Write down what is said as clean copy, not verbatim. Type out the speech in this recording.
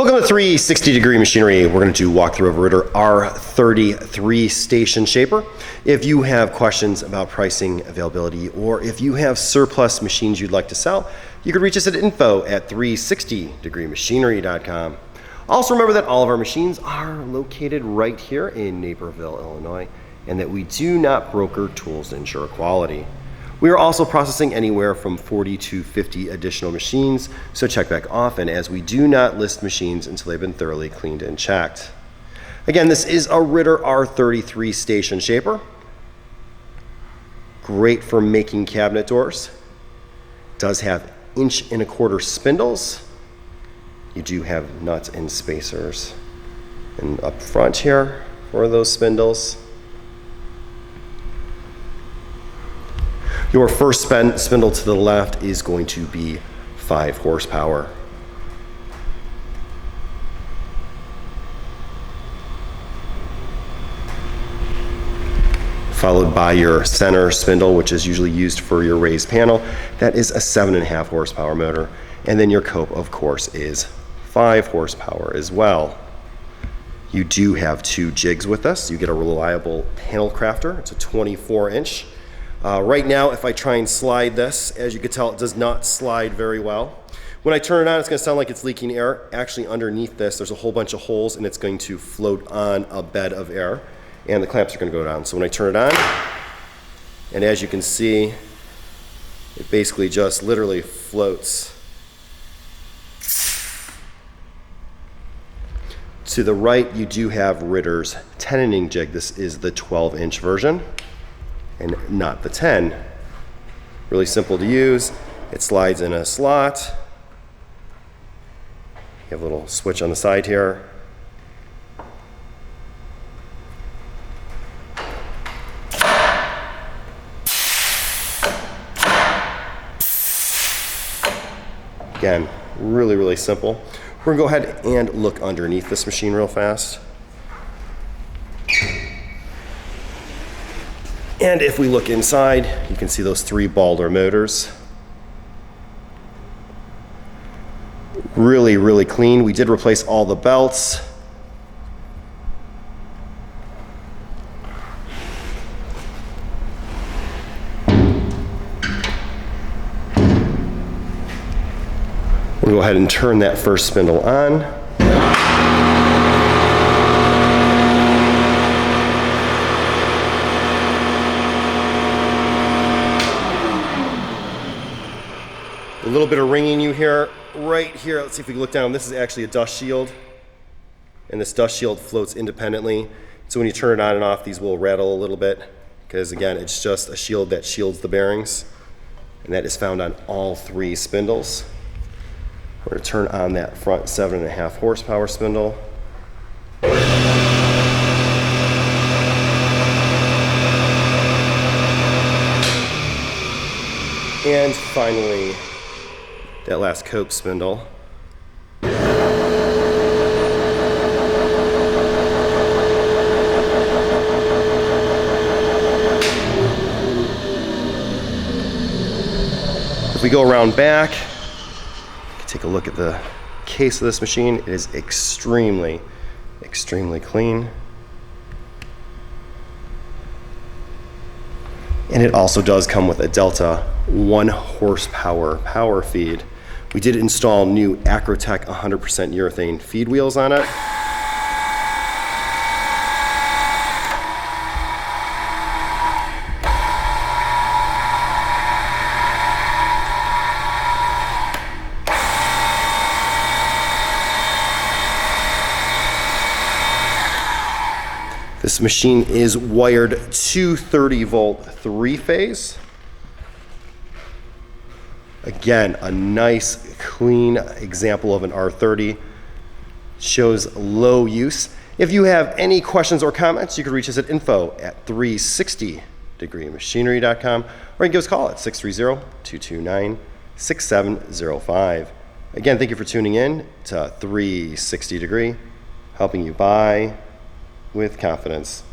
Welcome to 360 Degree Machinery. We're going to do a walkthrough of a Ritter R30 3-station shaper. If you have questions about pricing, availability, or if you have surplus machines you'd like to sell, you can reach us at info@360degreemachinery.com. Also remember that all of our machines are located right here in Naperville, Illinois, and that we do not broker tools to ensure quality. We are also processing anywhere from 40 to 50 additional machines, so check back often as we do not list machines until they've been thoroughly cleaned and checked. Again, this is a Ritter R30 3-station shaper. Great for making cabinet doors. Does have 1.25" spindles. You do have nuts and spacers. And up front here for those spindles. Your first spindle to the left is going to be 5 horsepower. Followed by your center spindle, which is usually used for your raised panel. That is a 7.5 horsepower motor. And then your cope, of course, is 5 horsepower as well. You do have 2 jigs with us. You get a reliable panel crafter. It's a 24-inch. Right now, if I try and slide this, as you can tell, it does not slide very well. When I turn it on, it's going to sound like it's leaking air. Actually, underneath this, there's a whole bunch of holes, and it's going to float on a bed of air, and the clamps are going to go down. So when I turn it on, and as you can see, it basically just literally floats. To the right, you do have Ritter's 10-inch jig. This is the 12-inch version, and not the 10. Really simple to use. It slides in a slot. You have a little switch on the side here. Again, really simple. We're gonna go ahead and look underneath this machine real fast. And if we look inside, you can see those 3 Balder motors. Really clean. We did replace all the belts. We'll go ahead and turn that first spindle on. A little bit of ringing you hear right here. Let's see if we can look down. This is actually a dust shield, and this dust shield floats independently. So when you turn it on and off, these will rattle a little bit because, again, it's just a shield that shields the bearings, and that is found on all 3 spindles. We're going to turn on that front 7.5 horsepower spindle. And finally, that last cope spindle. If we go around back, you can take a look at the case of this machine. It is extremely clean. And it also does come with a Delta 1 horsepower power feed. We did install new Acrotech 100% urethane feed wheels on it. This machine is wired to 30-volt 3-phase. Again, a nice, clean example of an R30. Shows low use. If you have any questions or comments, you can reach us at info@360degreemachinery.com, or you can give us a call at 630-229-6705. Again, thank you for tuning in to 360 Degree, helping you buy with confidence.